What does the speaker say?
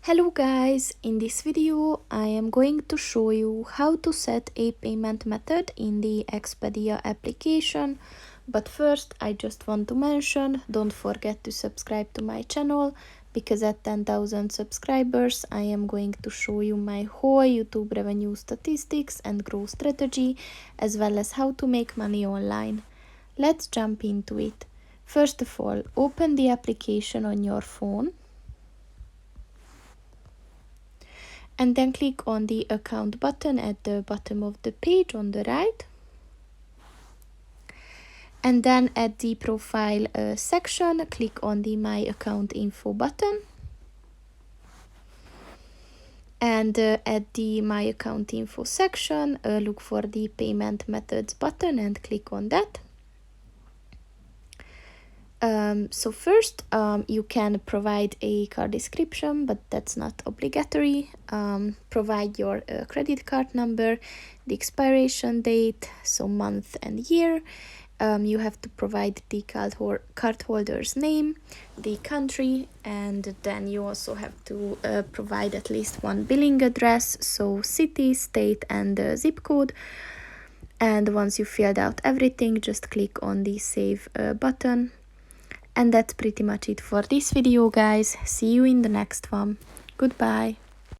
Hello guys, in this video I am going to show you how to set a payment method in the Expedia application. But first I just want to mention, don't forget to subscribe to my channel, because at 10,000 subscribers I am going to show you my whole YouTube revenue statistics and growth strategy, as well as how to make money online. Let's jump into it. First of all, open the application on your phone. And then click on the account button at the bottom of the page on the right. And then at the profile section, click on the My Account Info button. And at the My Account Info section, look for the Payment Methods button and click on that. So first, you can provide a card description, but that's not obligatory. Provide your credit card number, the expiration date, so month and year. You have to provide the cardholder's name, the country, and then you also have to provide at least one billing address, so city, state, and zip code. And once you filled out everything, just click on the Save button. And that's pretty much it for this video, guys. See you in the next one. Goodbye.